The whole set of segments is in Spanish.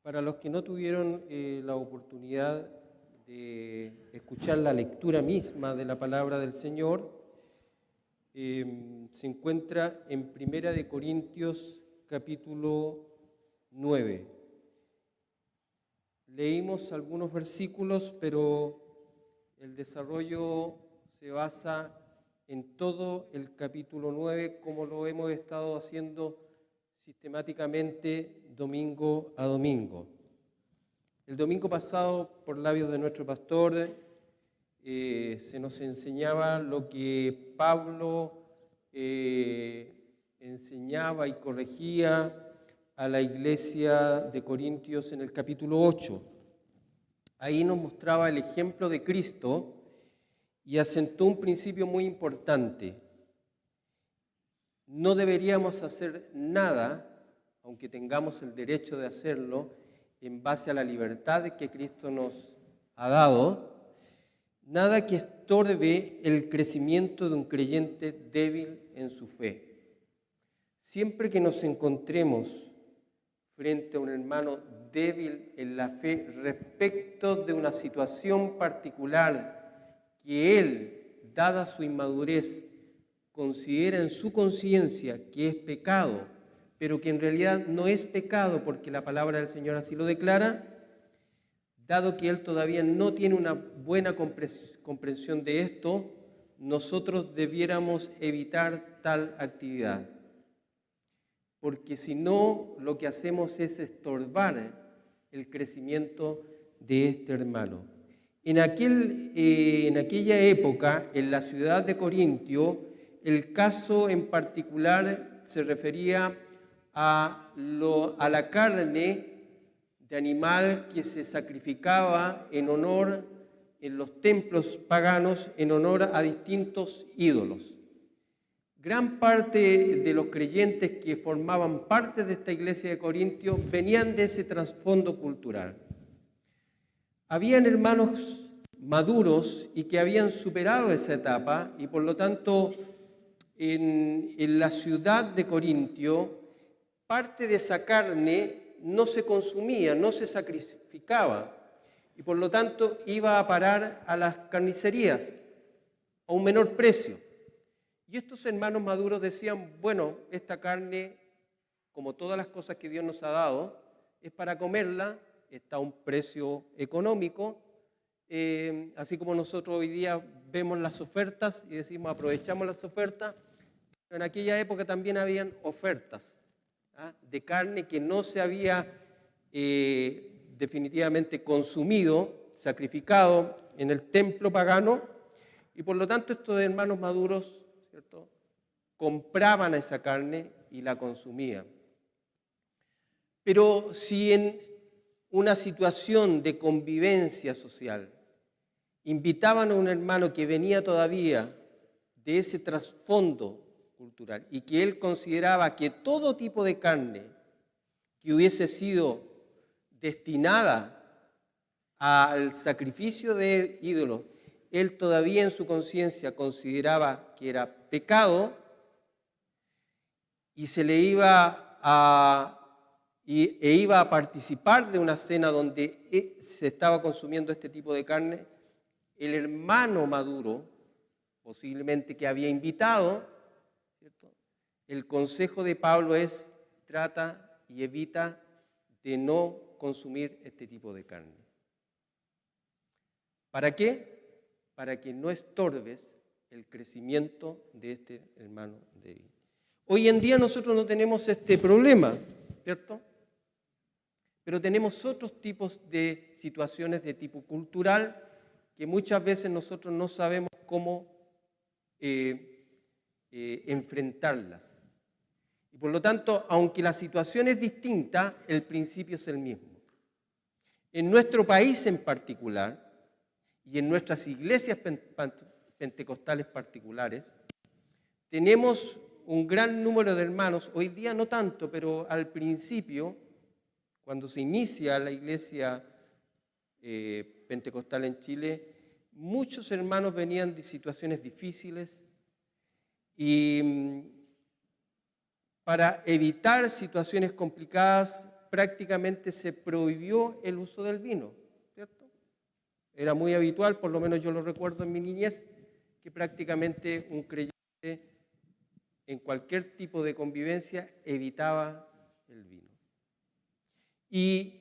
Para los que no tuvieron la oportunidad de escuchar la lectura misma de la palabra del Señor, se encuentra en Primera de Corintios capítulo 9. Leímos algunos versículos, pero el desarrollo se basa en todo el capítulo 9, como lo hemos estado haciendo sistemáticamente domingo a domingo. El domingo pasado, por labios de nuestro pastor, se nos enseñaba lo que Pablo enseñaba y corregía a la iglesia de Corintios en el capítulo 8. Ahí nos mostraba el ejemplo de Cristo y asentó un principio muy importante. No deberíamos hacer nada, aunque tengamos el derecho de hacerlo, en base a la libertad que Cristo nos ha dado, nada que estorbe el crecimiento de un creyente débil en su fe. Siempre que nos encontremos frente a un hermano débil en la fe respecto de una situación particular que él, dada su inmadurez, considera en su conciencia que es pecado, pero que en realidad no es pecado porque la palabra del Señor así lo declara, dado que él todavía no tiene una buena comprensión de esto, nosotros debiéramos evitar tal actividad. Porque si no, lo que hacemos es estorbar el crecimiento de este hermano. En aquella época, en la ciudad de Corintio, el caso en particular se refería a la carne de animal que se sacrificaba en honor, en los templos paganos, en honor a distintos ídolos. Gran parte de los creyentes que formaban parte de esta iglesia de Corintios venían de ese trasfondo cultural. Habían hermanos maduros y que habían superado esa etapa y por lo tanto en la ciudad de Corintio parte de esa carne no se consumía, no se sacrificaba y por lo tanto iba a parar a las carnicerías a un menor precio. Y estos hermanos maduros decían, bueno, esta carne, como todas las cosas que Dios nos ha dado, es para comerla, está a un precio económico, así como nosotros hoy día vemos las ofertas y decimos aprovechamos las ofertas. En aquella época también habían ofertas de carne que no se había definitivamente consumido, sacrificado en el templo pagano, y por lo tanto estos hermanos maduros, ¿cierto?, compraban esa carne y la consumían. Pero si en una situación de convivencia social invitaban a un hermano que venía todavía de ese trasfondo cultural y que él consideraba que todo tipo de carne que hubiese sido destinada al sacrificio de ídolos, él todavía en su conciencia consideraba que era pecado y se le iba a participar de una cena donde se estaba consumiendo este tipo de carne, el hermano maduro, posiblemente que había invitado, ¿cierto?, el consejo de Pablo es trata y evita de no consumir este tipo de carne. ¿Para qué? Para que no estorbes el crecimiento de este hermano débil. Hoy en día nosotros no tenemos este problema, ¿cierto? Pero tenemos otros tipos de situaciones de tipo cultural que muchas veces nosotros no sabemos cómo enfrentarlas. Y por lo tanto, aunque la situación es distinta, el principio es el mismo. En nuestro país en particular, y en nuestras iglesias pentecostales particulares, tenemos un gran número de hermanos, hoy día no tanto, pero al principio, cuando se inicia la iglesia pentecostal en Chile, muchos hermanos venían de situaciones difíciles y para evitar situaciones complicadas, prácticamente se prohibió el uso del vino, ¿cierto? Era muy habitual, por lo menos yo lo recuerdo en mi niñez, que prácticamente un creyente en cualquier tipo de convivencia evitaba el vino. Y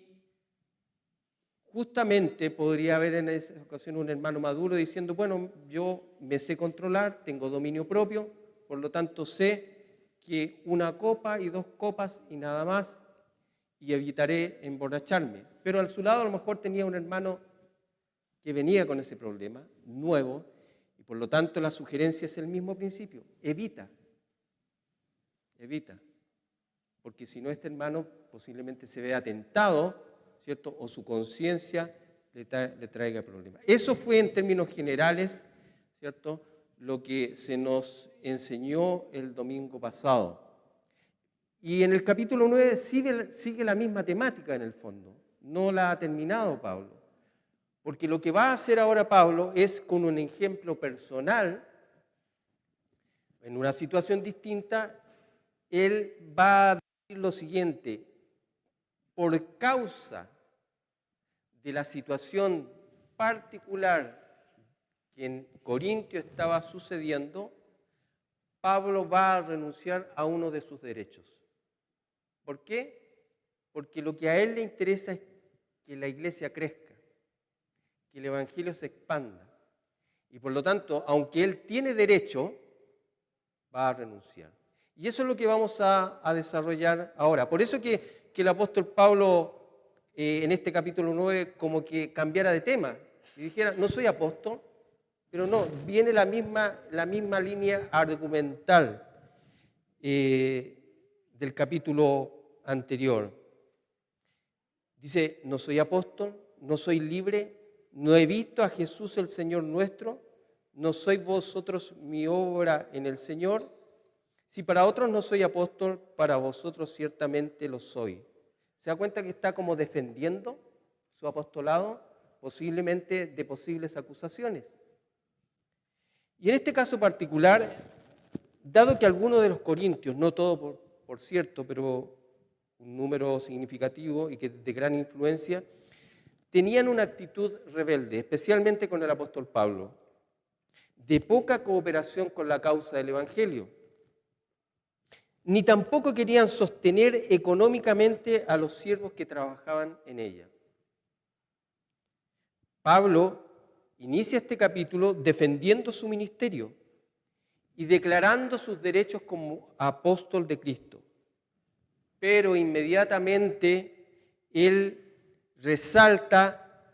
justamente podría haber en esa ocasión un hermano maduro diciendo, bueno, yo me sé controlar, tengo dominio propio, por lo tanto sé que una copa y 2 copas y nada más, y evitaré emborracharme. Pero a su lado a lo mejor tenía un hermano que venía con ese problema, nuevo, y por lo tanto la sugerencia es el mismo principio, evita, porque si no este hermano posiblemente se vea tentado, ¿cierto? O su conciencia le traiga problemas. Eso fue en términos generales, ¿cierto?, lo que se nos enseñó el domingo pasado. Y en el capítulo 9 sigue la misma temática en el fondo. No la ha terminado Pablo. Porque lo que va a hacer ahora Pablo es con un ejemplo personal, en una situación distinta, él va a decir lo siguiente: por causa de la situación particular que en Corintio estaba sucediendo, Pablo va a renunciar a uno de sus derechos. ¿Por qué? Porque lo que a él le interesa es que la iglesia crezca, que el evangelio se expanda. Y por lo tanto, aunque él tiene derecho, va a renunciar. Y eso es lo que vamos a desarrollar ahora. Por eso que el apóstol Pablo en este capítulo 9 como que cambiara de tema y dijera, no soy apóstol, pero no, viene la misma línea argumental del capítulo anterior. Dice, no soy apóstol, no soy libre, no he visto a Jesús el Señor nuestro, no sois vosotros mi obra en el Señor. Si para otros no soy apóstol, para vosotros ciertamente lo soy. ¿Se da cuenta que está como defendiendo su apostolado, posiblemente de posibles acusaciones? Y en este caso particular, dado que algunos de los corintios, no todos por cierto, pero un número significativo y que de gran influencia, tenían una actitud rebelde, especialmente con el apóstol Pablo, de poca cooperación con la causa del Evangelio, ni tampoco querían sostener económicamente a los siervos que trabajaban en ella. Pablo inicia este capítulo defendiendo su ministerio y declarando sus derechos como apóstol de Cristo. Pero inmediatamente él resalta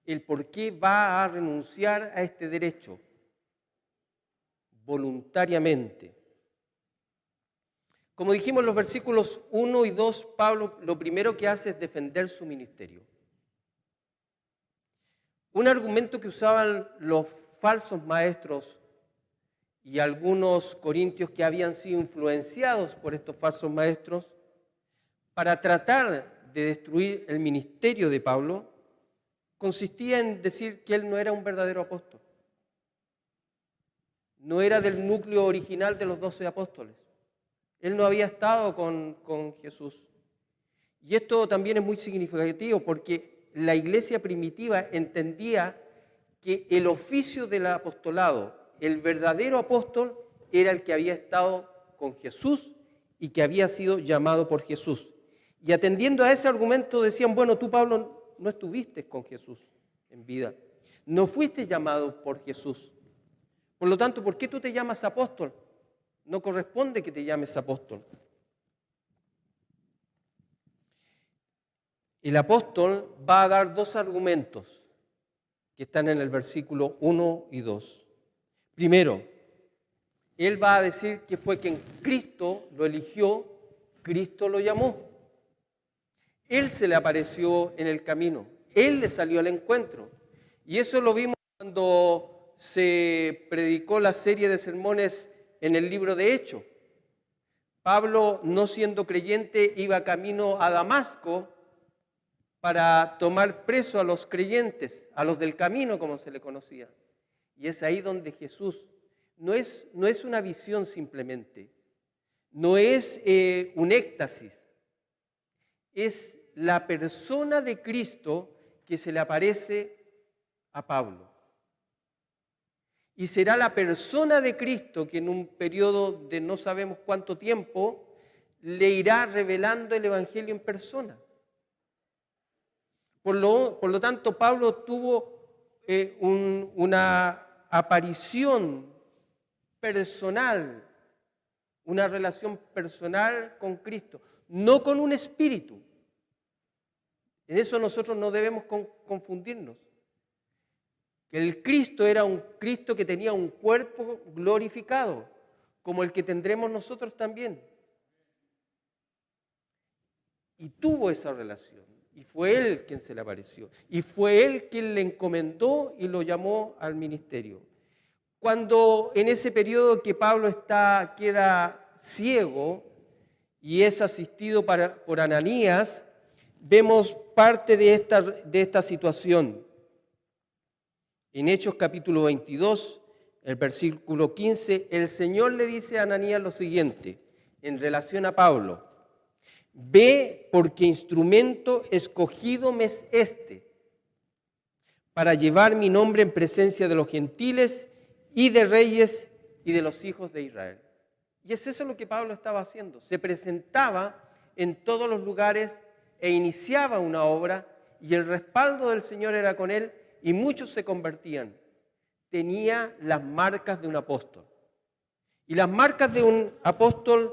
el por qué va a renunciar a este derecho voluntariamente. Como dijimos en los versículos 1 y 2, Pablo lo primero que hace es defender su ministerio. Un argumento que usaban los falsos maestros y algunos corintios que habían sido influenciados por estos falsos maestros para tratar de destruir el ministerio de Pablo, consistía en decir que él no era un verdadero apóstol. No era del núcleo original de los 12 apóstoles. Él no había estado con Jesús. Y esto también es muy significativo porque la iglesia primitiva entendía que el oficio del apostolado, el verdadero apóstol, era el que había estado con Jesús y que había sido llamado por Jesús. Y atendiendo a ese argumento decían, bueno, tú, Pablo, no estuviste con Jesús en vida. No fuiste llamado por Jesús. Por lo tanto, ¿por qué tú te llamas apóstol? No corresponde que te llames apóstol. El apóstol va a dar 2 argumentos que están en el versículo 1 y 2. Primero, él va a decir que fue quien Cristo lo eligió, Cristo lo llamó. Él se le apareció en el camino, él le salió al encuentro. Y eso lo vimos cuando se predicó la serie de sermones en el libro de Hechos. Pablo, no siendo creyente, iba camino a Damasco para tomar preso a los creyentes, a los del camino, como se le conocía. Y es ahí donde Jesús no es una visión simplemente, no es un éxtasis, es la persona de Cristo que se le aparece a Pablo. Y será la persona de Cristo que en un periodo de no sabemos cuánto tiempo le irá revelando el Evangelio en persona. Por lo tanto, Pablo tuvo una aparición personal, una relación personal con Cristo, no con un espíritu. En eso nosotros no debemos confundirnos. El Cristo era un Cristo que tenía un cuerpo glorificado, como el que tendremos nosotros también. Y tuvo esa relación. Y fue Él quien se le apareció. Y fue Él quien le encomendó y lo llamó al ministerio. Cuando en ese periodo que Pablo queda ciego y es asistido por Ananías, vemos parte de esta situación. En Hechos capítulo 22, el versículo 15, el Señor le dice a Ananías lo siguiente en relación a Pablo: ve, porque instrumento escogido me es este, para llevar mi nombre en presencia de los gentiles y de reyes y de los hijos de Israel. Y es eso lo que Pablo estaba haciendo. Se presentaba en todos los lugares e iniciaba una obra, y el respaldo del Señor era con él, y muchos se convertían. Tenía las marcas de un apóstol. Y las marcas de un apóstol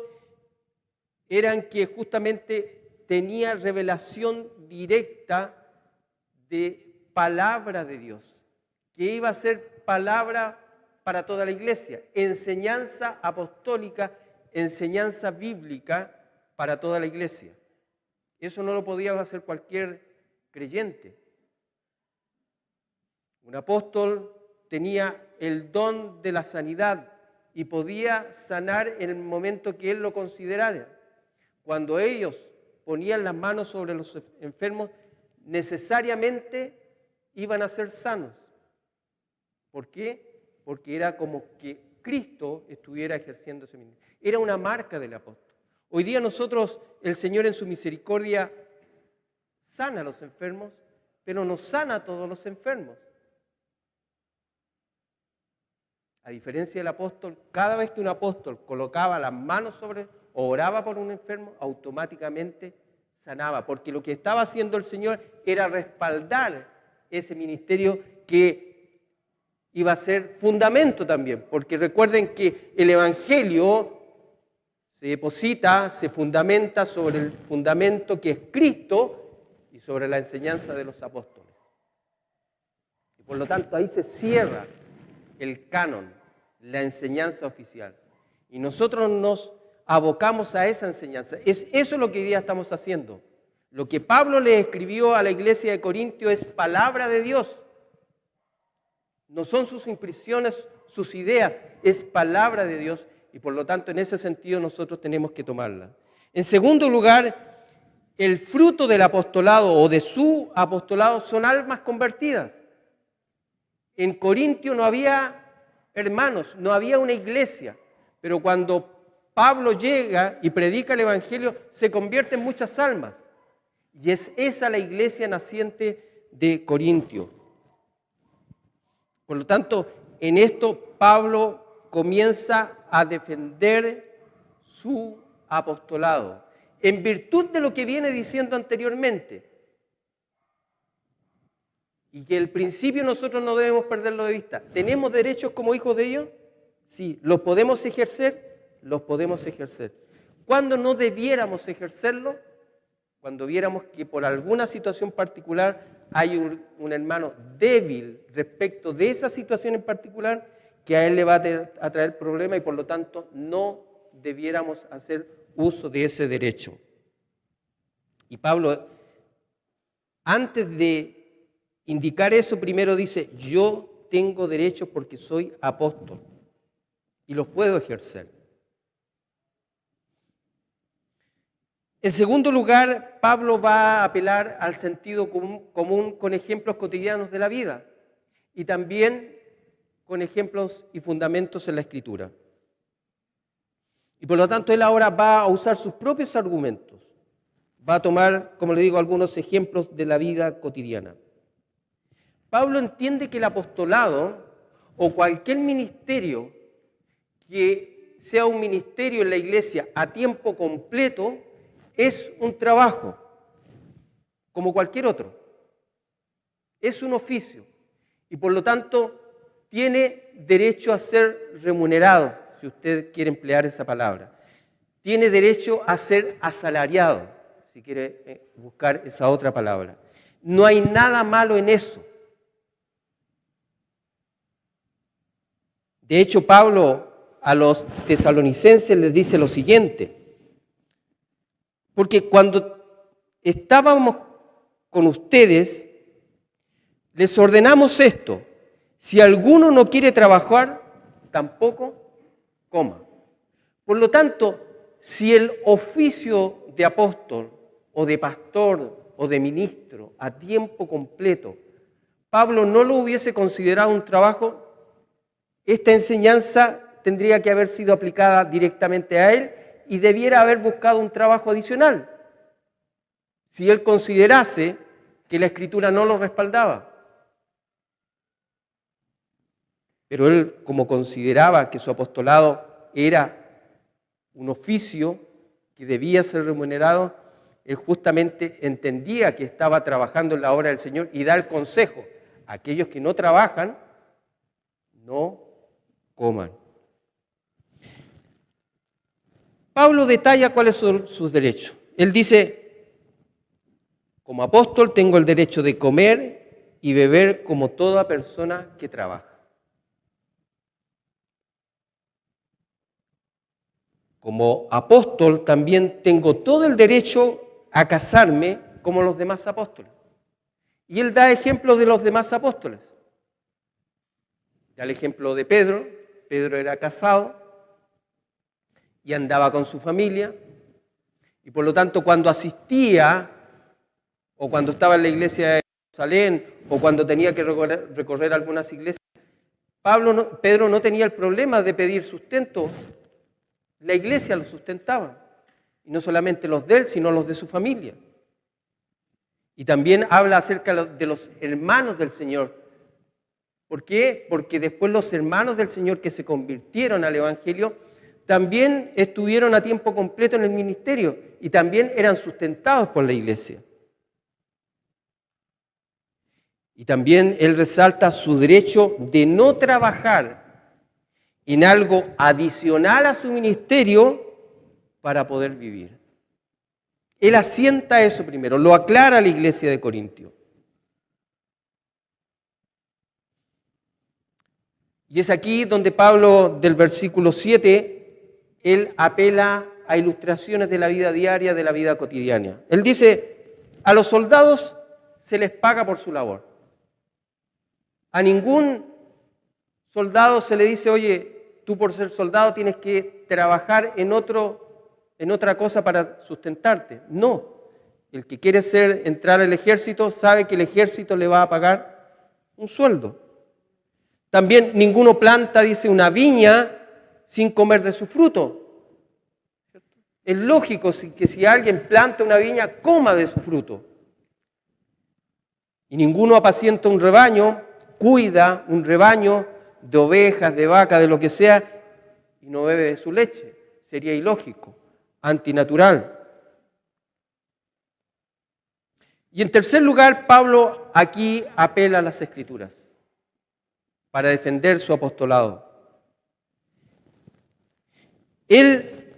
eran que justamente tenía revelación directa de palabra de Dios, que iba a ser palabra para toda la iglesia, enseñanza apostólica, enseñanza bíblica para toda la iglesia. Eso no lo podía hacer cualquier creyente. Un apóstol tenía el don de la sanidad y podía sanar en el momento que él lo considerara. Cuando ellos ponían las manos sobre los enfermos, necesariamente iban a ser sanos. ¿Por qué? Porque era como que Cristo estuviera ejerciendo ese ministerio. Era una marca del apóstol. Hoy día nosotros, el Señor en su misericordia, sana a los enfermos, pero no sana a todos los enfermos. A diferencia del apóstol, cada vez que un apóstol colocaba las manos sobre o oraba por un enfermo, automáticamente sanaba, porque lo que estaba haciendo el Señor era respaldar ese ministerio que iba a ser fundamento también, porque recuerden que el Evangelio se deposita, se fundamenta sobre el fundamento que es Cristo y sobre la enseñanza de los apóstoles. Y por lo tanto ahí se cierra el canon, la enseñanza oficial. Y nosotros nos abocamos a esa enseñanza. Es eso lo que hoy día estamos haciendo. Lo que Pablo le escribió a la iglesia de Corintio es palabra de Dios. No son sus impresiones, sus ideas, es palabra de Dios. Y por lo tanto, en ese sentido, nosotros tenemos que tomarla. En segundo lugar, el fruto del apostolado o de su apostolado son almas convertidas. En Corintio no había hermanos, no había una iglesia, pero cuando Pablo llega y predica el Evangelio, se convierten muchas almas. Y es esa la iglesia naciente de Corintio. Por lo tanto, en esto Pablo comienza a defender su apostolado, en virtud de lo que viene diciendo anteriormente. Y que el principio nosotros no debemos perderlo de vista. ¿Tenemos derechos como hijos de Dios? Sí. ¿Los podemos ejercer? Los podemos ejercer. ¿Cuándo no debiéramos ejercerlo? Cuando viéramos que por alguna situación particular hay un hermano débil respecto de esa situación en particular, que a él le va a traer problemas y por lo tanto no debiéramos hacer uso de ese derecho. Y Pablo, antes de indicar eso, primero dice: yo tengo derechos porque soy apóstol y los puedo ejercer. En segundo lugar, Pablo va a apelar al sentido común con ejemplos cotidianos de la vida y también con ejemplos y fundamentos en la Escritura. Y por lo tanto, él ahora va a usar sus propios argumentos. Va a tomar, como le digo, algunos ejemplos de la vida cotidiana. Pablo entiende que el apostolado o cualquier ministerio que sea un ministerio en la iglesia a tiempo completo es un trabajo, como cualquier otro. Es un oficio y por lo tanto tiene derecho a ser remunerado, si usted quiere emplear esa palabra. Tiene derecho a ser asalariado, si quiere buscar esa otra palabra. No hay nada malo en eso. De hecho, Pablo a los tesalonicenses les dice lo siguiente, porque cuando estábamos con ustedes, les ordenamos esto: si alguno no quiere trabajar, tampoco coma. Por lo tanto, si el oficio de apóstol o de pastor o de ministro a tiempo completo, Pablo no lo hubiese considerado un trabajo, esta enseñanza tendría que haber sido aplicada directamente a él y debiera haber buscado un trabajo adicional, si él considerase que la Escritura no lo respaldaba. Pero él, como consideraba que su apostolado era un oficio que debía ser remunerado, él justamente entendía que estaba trabajando en la obra del Señor y da el consejo a aquellos que no trabajan, no coman. Pablo detalla cuáles son sus derechos. Él dice: como apóstol tengo el derecho de comer y beber como toda persona que trabaja. Como apóstol también tengo todo el derecho a casarme como los demás apóstoles. Y él da ejemplos de los demás apóstoles. Da el ejemplo de Pedro. Pedro era casado y andaba con su familia. Y por lo tanto, cuando asistía o cuando estaba en la iglesia de Jerusalén o cuando tenía que recorrer algunas iglesias, Pedro no tenía el problema de pedir sustento. La iglesia lo sustentaba, y no solamente los de él, sino los de su familia. Y también habla acerca de los hermanos del Señor. ¿Por qué? Porque después los hermanos del Señor que se convirtieron al Evangelio también estuvieron a tiempo completo en el ministerio y también eran sustentados por la iglesia. Y también él resalta su derecho de no trabajar en algo adicional a su ministerio para poder vivir. Él asienta eso primero, lo aclara a la iglesia de Corintio. Y es aquí donde Pablo, del versículo 7, él apela a ilustraciones de la vida diaria, de la vida cotidiana. Él dice: a los soldados se les paga por su labor. A ningún soldado se le dice: oye, tú por ser soldado tienes que trabajar en otra cosa para sustentarte. No. El que quiere entrar al ejército sabe que el ejército le va a pagar un sueldo. También ninguno planta, dice, una viña sin comer de su fruto. Es lógico que si alguien planta una viña, coma de su fruto. Y ninguno apacienta un rebaño, cuida un rebaño de ovejas, de vacas, de lo que sea, y no bebe de su leche. Sería ilógico, antinatural. Y en tercer lugar, Pablo aquí apela a las Escrituras para defender su apostolado. Él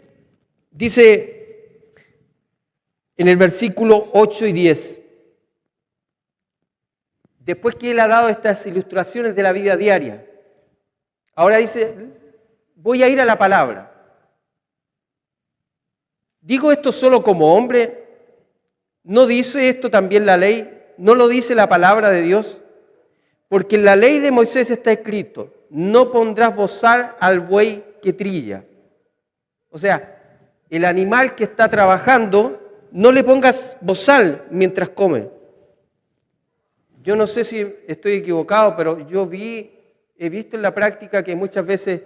dice en el versículo 8 y 10, después que él ha dado estas ilustraciones de la vida diaria, ahora dice: voy a ir a la palabra. ¿Digo esto solo como hombre? ¿No dice esto también la ley? ¿No lo dice la palabra de Dios? Porque en la ley de Moisés está escrito: no pondrás bozal al buey que trilla. O sea, el animal que está trabajando, no le pongas bozal mientras come. Yo no sé si estoy equivocado, pero he visto en la práctica que muchas veces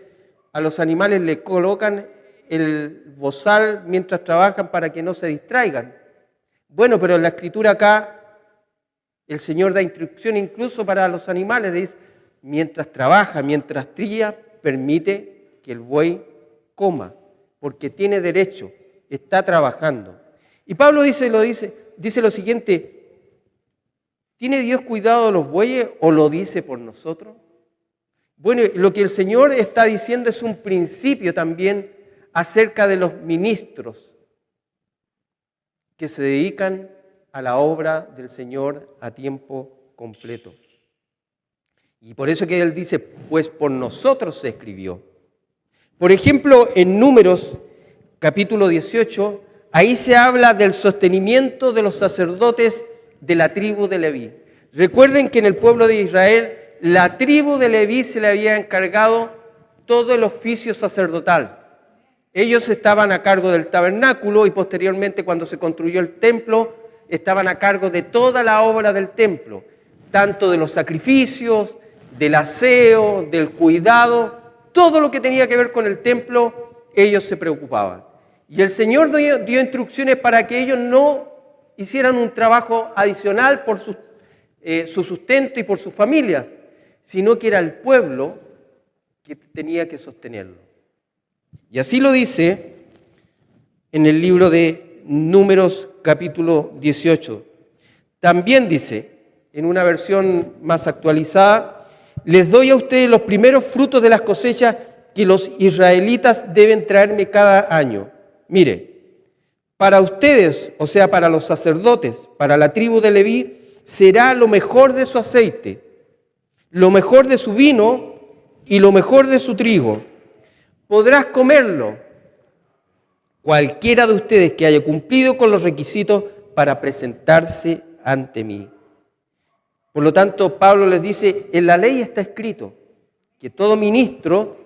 a los animales le colocan el bozal mientras trabajan para que no se distraigan. Bueno, pero en la Escritura acá el Señor da instrucción incluso para los animales. Le dice, mientras trabaja, mientras trilla, permite que el buey coma, porque tiene derecho, está trabajando. Y Pablo dice lo siguiente, ¿tiene Dios cuidado de los bueyes o lo dice por nosotros? Bueno, lo que el Señor está diciendo es un principio también acerca de los ministros que se dedican a la obra del Señor a tiempo completo. Y por eso que Él dice, pues por nosotros se escribió. Por ejemplo, en Números, capítulo 18, ahí se habla del sostenimiento de los sacerdotes de la tribu de Leví. Recuerden que en el pueblo de Israel, la tribu de Leví se le había encargado todo el oficio sacerdotal. Ellos estaban a cargo del tabernáculo y posteriormente cuando se construyó el templo, estaban a cargo de toda la obra del templo, tanto de los sacrificios, del aseo, del cuidado, todo lo que tenía que ver con el templo, ellos se preocupaban. Y el Señor dio instrucciones para que ellos no hicieran un trabajo adicional por su sustento y por sus familias, sino que era el pueblo que tenía que sostenerlo. Y así lo dice en el libro de Números capítulo 18. También dice, en una versión más actualizada, les doy a ustedes los primeros frutos de las cosechas que los israelitas deben traerme cada año. Mire, para ustedes, o sea, para los sacerdotes, para la tribu de Leví, será lo mejor de su aceite, lo mejor de su vino y lo mejor de su trigo. Podrás comerlo cualquiera de ustedes que haya cumplido con los requisitos para presentarse ante mí. Por lo tanto, Pablo les dice, en la ley está escrito que todo ministro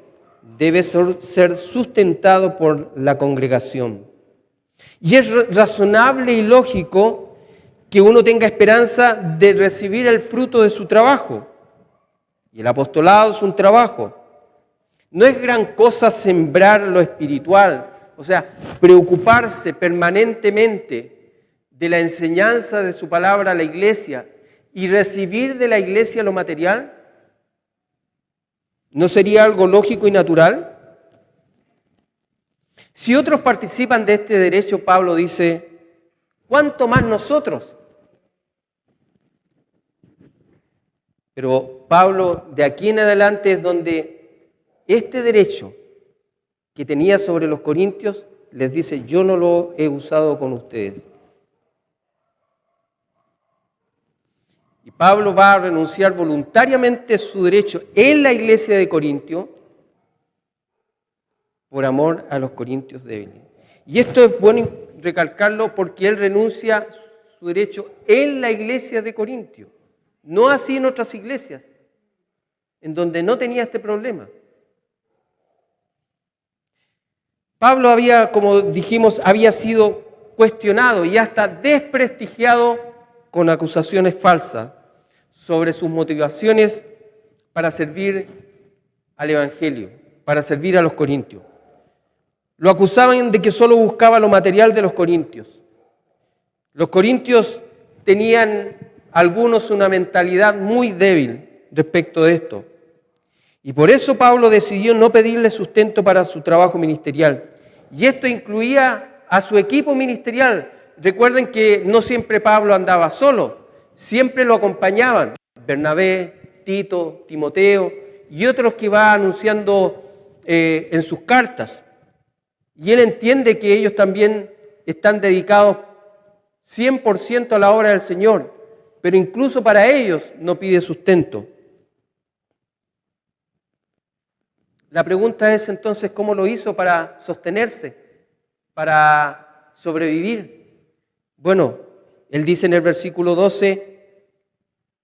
debe ser sustentado por la congregación. Y es razonable y lógico que uno tenga esperanza de recibir el fruto de su trabajo. Y el apostolado es un trabajo. No es gran cosa sembrar lo espiritual, o sea, preocuparse permanentemente de la enseñanza de su palabra a la iglesia y recibir de la iglesia lo material. ¿No sería algo lógico y natural? Si otros participan de este derecho, Pablo dice, ¿cuánto más nosotros? Pero Pablo, de aquí en adelante es donde este derecho que tenía sobre los corintios, les dice, yo no lo he usado con ustedes. Y Pablo va a renunciar voluntariamente a su derecho en la iglesia de Corintio por amor a los corintios débiles. Y esto es bueno recalcarlo porque él renuncia a su derecho en la iglesia de Corintio, no así en otras iglesias, en donde no tenía este problema. Pablo había, como dijimos, había sido cuestionado y hasta desprestigiado con acusaciones falsas sobre sus motivaciones para servir al Evangelio, para servir a los corintios. Lo acusaban de que solo buscaba lo material de los corintios. Los corintios tenían algunos una mentalidad muy débil respecto de esto. Y por eso Pablo decidió no pedirle sustento para su trabajo ministerial. Y esto incluía a su equipo ministerial. Recuerden que no siempre Pablo andaba solo, siempre lo acompañaban Bernabé, Tito, Timoteo y otros que va anunciando en sus cartas. Y él entiende que ellos también están dedicados 100% a la obra del Señor, pero incluso para ellos no pide sustento. La pregunta es entonces, ¿cómo lo hizo para sostenerse, para sobrevivir? Bueno, él dice en el versículo 12,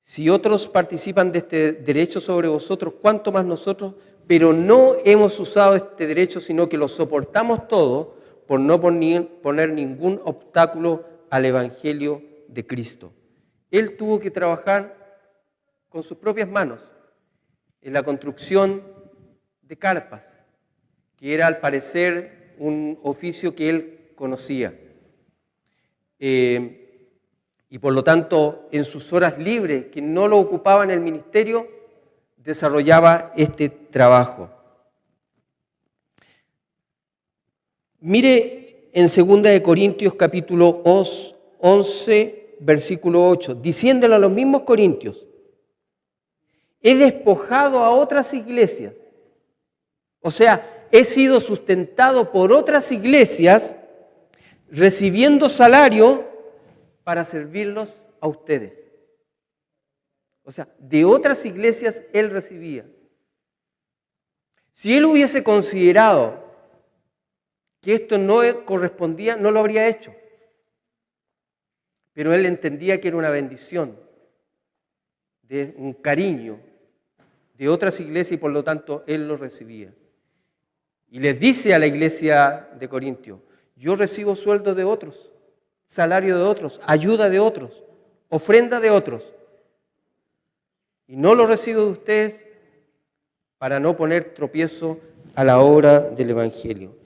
si otros participan de este derecho sobre vosotros, ¿cuánto más nosotros? Pero no hemos usado este derecho, sino que lo soportamos todo por no poner ningún obstáculo al Evangelio de Cristo. Él tuvo que trabajar con sus propias manos en la construcción de carpas, que era al parecer un oficio que él conocía. Y por lo tanto, en sus horas libres, que no lo ocupaba en el ministerio, desarrollaba este trabajo. Mire en 2 Corintios capítulo 11, versículo 8, diciéndole a los mismos corintios: he despojado a otras iglesias, o sea, he sido sustentado por otras iglesias, recibiendo salario para servirlos a ustedes. O sea, de otras iglesias él recibía. Si él hubiese considerado que esto no correspondía, no lo habría hecho. Pero él entendía que era una bendición, de un cariño de otras iglesias, y por lo tanto él lo recibía. Y les dice a la iglesia de Corintio: yo recibo sueldo de otros, salario de otros, ayuda de otros, ofrenda de otros. Y no lo recibo de ustedes para no poner tropiezo a la obra del Evangelio.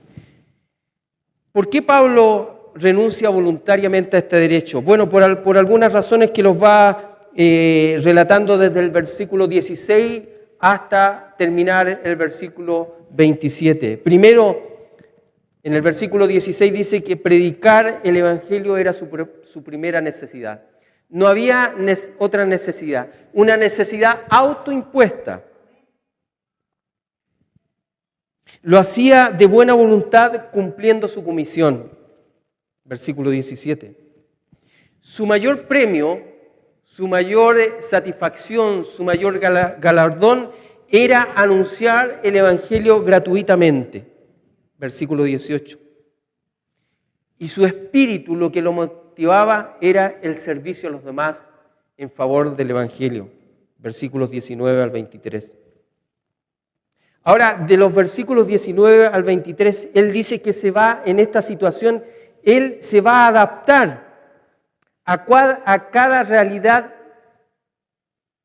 ¿Por qué Pablo renuncia voluntariamente a este derecho? Bueno, por algunas razones que los va relatando desde el versículo 16 hasta terminar el versículo 27. Primero, en el versículo 16 dice que predicar el Evangelio era su primera necesidad. No había otra necesidad, una necesidad autoimpuesta. Lo hacía de buena voluntad, cumpliendo su comisión. Versículo 17. Su mayor premio, su mayor satisfacción, su mayor galardón era anunciar el Evangelio gratuitamente. Versículo 18. Y su espíritu, lo que lo motivaba, era el servicio a los demás en favor del Evangelio. Versículos 19 al 23. Ahora, de los versículos 19 al 23, él dice que se va, en esta situación, él se va a adaptar a cada realidad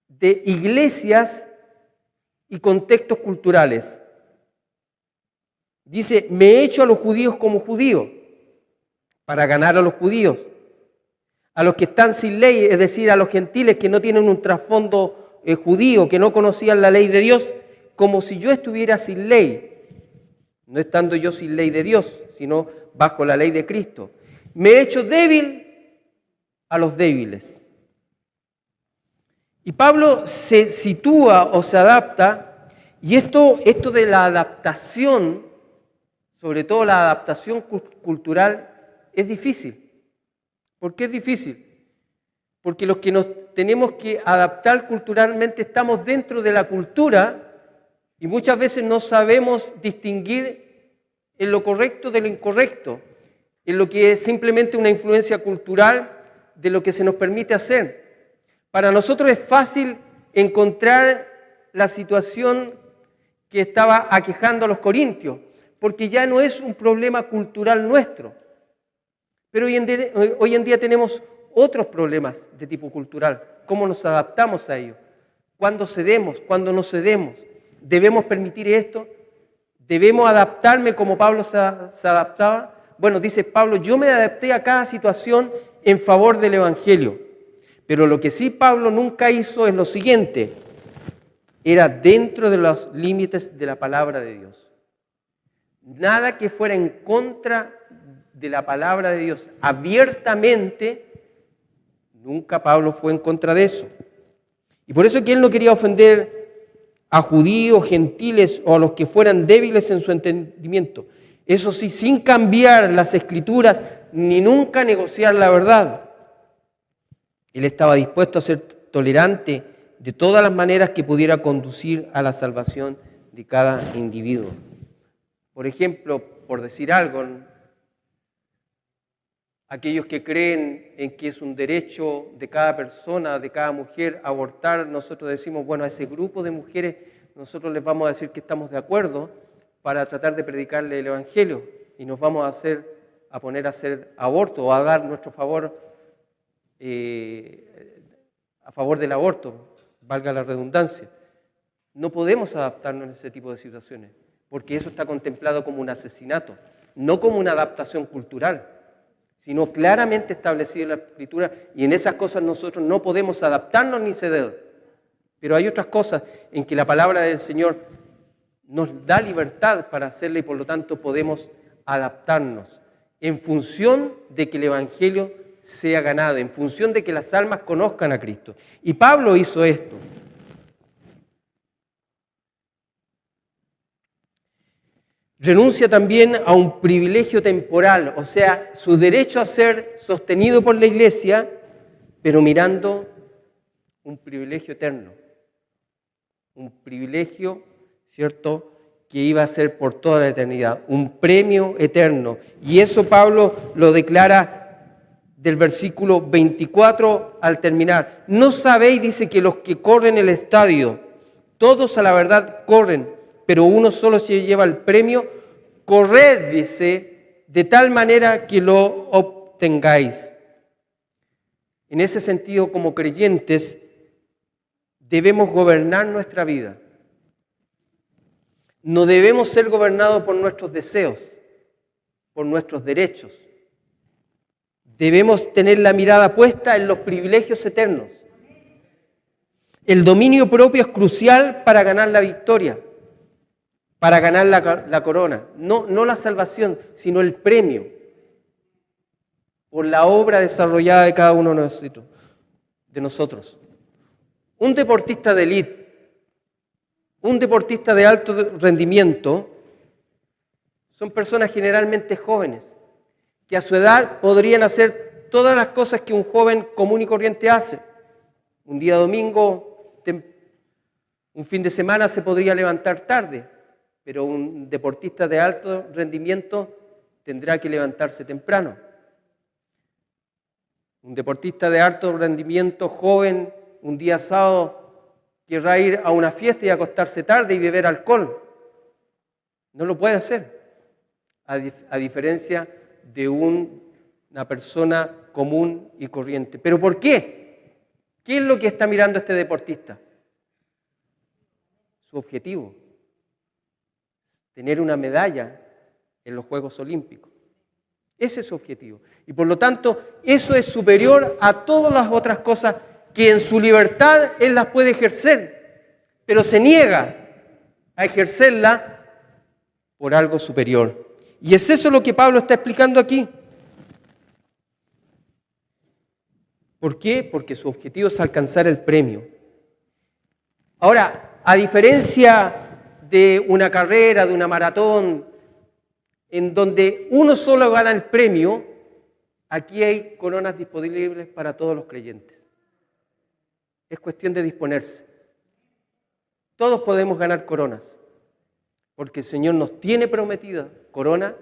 de iglesias y contextos culturales. Dice: me he hecho a los judíos como judío, para ganar a los judíos, a los que están sin ley, es decir, a los gentiles que no tienen un trasfondo judío, que no conocían la ley de Dios, como si yo estuviera sin ley, no estando yo sin ley de Dios, sino bajo la ley de Cristo. Me he hecho débil a los débiles. Y Pablo se sitúa o se adapta, y esto de la adaptación, sobre todo la adaptación cultural, es difícil. ¿Por qué es difícil? Porque los que nos tenemos que adaptar culturalmente estamos dentro de la cultura, y muchas veces no sabemos distinguir en lo correcto de lo incorrecto, en lo que es simplemente una influencia cultural de lo que se nos permite hacer. Para nosotros es fácil encontrar la situación que estaba aquejando a los corintios, porque ya no es un problema cultural nuestro. Pero hoy en día tenemos otros problemas de tipo cultural. ¿Cómo nos adaptamos a ellos? ¿Cuándo cedemos? ¿Cuándo no cedemos? ¿Debemos permitir esto? ¿Debemos adaptarme como Pablo se adaptaba? Bueno, dice Pablo: yo me adapté a cada situación en favor del Evangelio. Pero lo que sí Pablo nunca hizo es lo siguiente: era dentro de los límites de la palabra de Dios. Nada que fuera en contra de la palabra de Dios abiertamente, nunca Pablo fue en contra de eso. Y por eso que él no quería ofender a judíos, gentiles o a los que fueran débiles en su entendimiento. Eso sí, sin cambiar las escrituras ni nunca negociar la verdad. Él estaba dispuesto a ser tolerante de todas las maneras que pudiera conducir a la salvación de cada individuo. Por ejemplo, por decir algo, aquellos que creen en que es un derecho de cada persona, de cada mujer, abortar, nosotros decimos, bueno, a ese grupo de mujeres nosotros les vamos a decir que estamos de acuerdo para tratar de predicarle el Evangelio, y nos vamos a poner a hacer aborto o a dar nuestro favor a favor del aborto, valga la redundancia. No podemos adaptarnos a ese tipo de situaciones, porque eso está contemplado como un asesinato, no como una adaptación cultural, sino claramente establecido en la Escritura, y en esas cosas nosotros no podemos adaptarnos ni ceder. Pero hay otras cosas en que la palabra del Señor nos da libertad para hacerla y por lo tanto podemos adaptarnos en función de que el Evangelio sea ganado, en función de que las almas conozcan a Cristo. Y Pablo hizo esto. Renuncia también a un privilegio temporal, o sea, su derecho a ser sostenido por la iglesia, pero mirando un privilegio eterno. Un privilegio, ¿cierto?, que iba a ser por toda la eternidad, un premio eterno. Y eso Pablo lo declara del versículo 24 al terminar. No sabéis, dice, que los que corren el estadio, todos a la verdad corren, pero uno solo se lleva el premio. Corred, dice, de tal manera que lo obtengáis. En ese sentido, como creyentes, debemos gobernar nuestra vida. No debemos ser gobernados por nuestros deseos, por nuestros derechos. Debemos tener la mirada puesta en los privilegios eternos. El dominio propio es crucial para ganar la victoria, para ganar la corona. No la salvación, sino el premio por la obra desarrollada de cada uno de nosotros. Un deportista de élite, un deportista de alto rendimiento, son personas generalmente jóvenes, que a su edad podrían hacer todas las cosas que un joven común y corriente hace. Un día domingo, un fin de semana se podría levantar tarde, pero un deportista de alto rendimiento tendrá que levantarse temprano. Un deportista de alto rendimiento joven, un día sábado, querrá ir a una fiesta y acostarse tarde y beber alcohol. No lo puede hacer, a diferencia de una persona común y corriente. ¿Pero por qué? ¿Qué es lo que está mirando este deportista? Su objetivo, tener una medalla en los Juegos Olímpicos. Ese es su objetivo. Y por lo tanto, eso es superior a todas las otras cosas que en su libertad él las puede ejercer, pero se niega a ejercerla por algo superior. Y es eso lo que Pablo está explicando aquí. ¿Por qué? Porque su objetivo es alcanzar el premio. Ahora, a diferencia de una carrera, de una maratón, en donde uno solo gana el premio, aquí hay coronas disponibles para todos los creyentes. Es cuestión de disponerse. Todos podemos ganar coronas, porque el Señor nos tiene prometida corona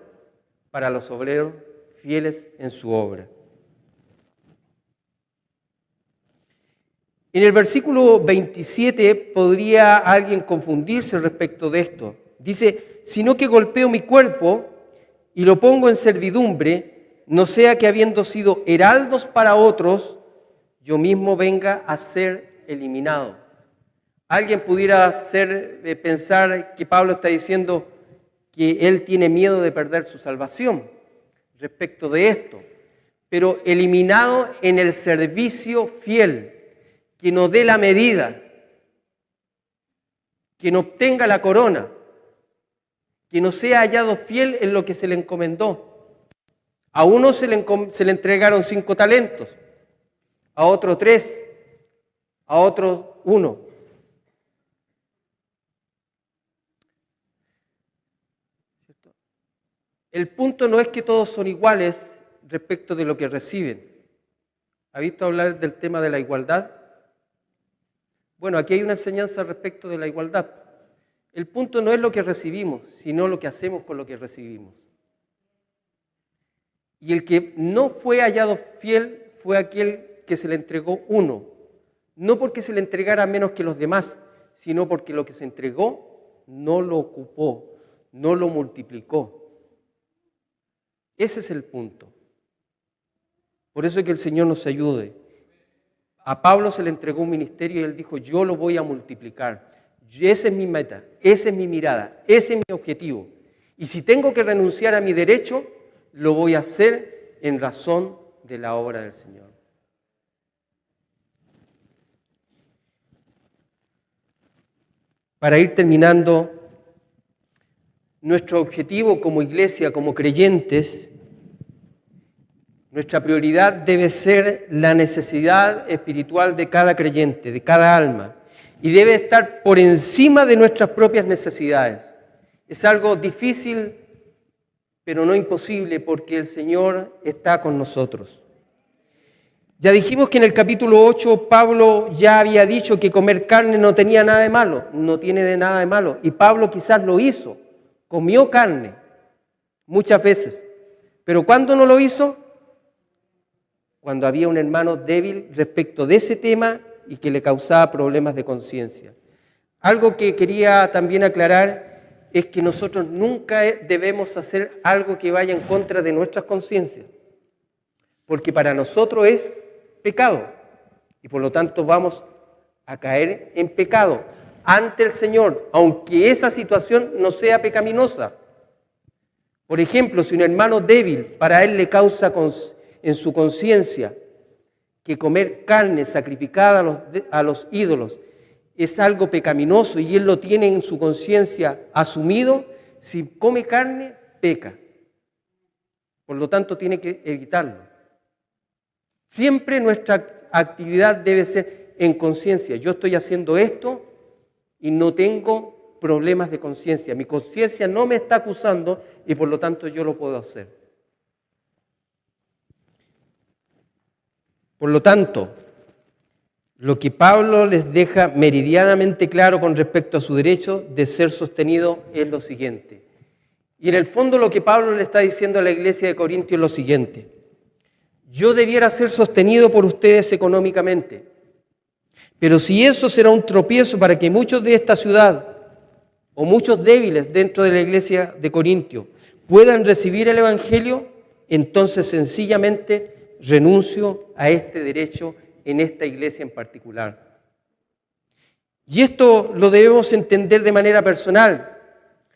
para los obreros fieles en su obra. En el versículo 27 podría alguien confundirse respecto de esto. Dice, sino que golpeo mi cuerpo y lo pongo en servidumbre, no sea que habiendo sido heraldos para otros, yo mismo venga a ser eliminado. Alguien pudiera pensar que Pablo está diciendo que él tiene miedo de perder su salvación respecto de esto, pero eliminado en el servicio fiel, que no dé la medida, que no obtenga la corona, que no sea hallado fiel en lo que se le encomendó. A uno se le entregaron 5 talentos, a otro 3, a otro 1. El punto no es que todos son iguales respecto de lo que reciben. ¿Ha visto hablar del tema de la igualdad? Bueno, aquí hay una enseñanza respecto de la igualdad. El punto no es lo que recibimos, sino lo que hacemos con lo que recibimos. Y el que no fue hallado fiel fue aquel que se le entregó 1. No porque se le entregara menos que los demás, sino porque lo que se entregó no lo ocupó, no lo multiplicó. Ese es el punto. Por eso es que el Señor nos ayude. A Pablo se le entregó un ministerio y él dijo, yo lo voy a multiplicar. Esa es mi meta, esa es mi mirada, ese es mi objetivo. Y si tengo que renunciar a mi derecho, lo voy a hacer en razón de la obra del Señor. Para ir terminando, nuestro objetivo como iglesia, como creyentes, nuestra prioridad debe ser la necesidad espiritual de cada creyente, de cada alma, y debe estar por encima de nuestras propias necesidades. Es algo difícil, pero no imposible, porque el Señor está con nosotros. Ya dijimos que en el capítulo 8 Pablo ya había dicho que comer carne no tenía nada de malo, no tiene de nada de malo, y Pablo quizás lo hizo, comió carne muchas veces, pero ¿cuándo no lo hizo? Cuando había un hermano débil respecto de ese tema y que le causaba problemas de conciencia. Algo que quería también aclarar es que nosotros nunca debemos hacer algo que vaya en contra de nuestras conciencias, porque para nosotros es pecado y por lo tanto vamos a caer en pecado ante el Señor, aunque esa situación no sea pecaminosa. Por ejemplo, si un hermano débil para él le causa en su conciencia que comer carne sacrificada a los ídolos es algo pecaminoso y él lo tiene en su conciencia asumido, si come carne, peca. Por lo tanto, tiene que evitarlo. Siempre nuestra actividad debe ser en conciencia. Yo estoy haciendo esto y no tengo problemas de conciencia. Mi conciencia no me está acusando y por lo tanto yo lo puedo hacer. Por lo tanto, lo que Pablo les deja meridianamente claro con respecto a su derecho de ser sostenido es lo siguiente. Y en el fondo lo que Pablo le está diciendo a la iglesia de Corintios es lo siguiente. Yo debiera ser sostenido por ustedes económicamente, pero si eso será un tropiezo para que muchos de esta ciudad o muchos débiles dentro de la iglesia de Corintios puedan recibir el Evangelio, entonces sencillamente renuncio a este derecho en esta iglesia en particular. Y esto lo debemos entender de manera personal.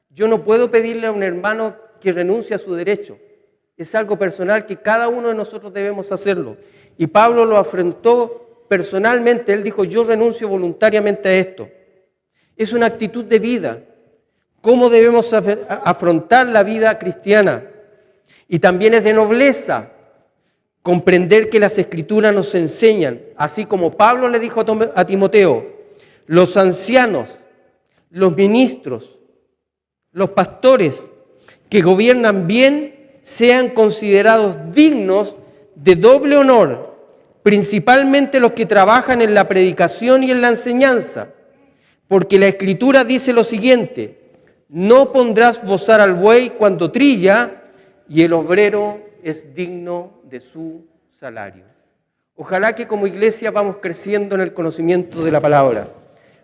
Yo no puedo pedirle a un hermano que renuncie a su derecho. Es algo personal que cada uno de nosotros debemos hacerlo. Y Pablo lo afrontó personalmente. Él dijo, yo renuncio voluntariamente a esto. Es una actitud de vida. ¿Cómo debemos afrontar la vida cristiana? Y también es de nobleza comprender que las Escrituras nos enseñan, así como Pablo le dijo a Timoteo, los ancianos, los ministros, los pastores que gobiernan bien, sean considerados dignos de doble honor, principalmente los que trabajan en la predicación y en la enseñanza, porque la Escritura dice lo siguiente, no pondrás bozar al buey cuando trilla, y el obrero es digno de su salario. Ojalá que como iglesia vamos creciendo en el conocimiento de la palabra,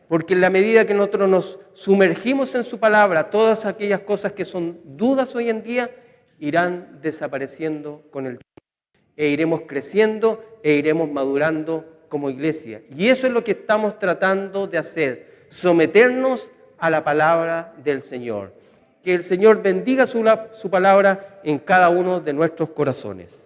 porque en la medida que nosotros nos sumergimos en su palabra, todas aquellas cosas que son dudas hoy en día, irán desapareciendo con el tiempo e iremos creciendo e iremos madurando como iglesia. Y eso es lo que estamos tratando de hacer, someternos a la palabra del Señor. Que el Señor bendiga su palabra en cada uno de nuestros corazones.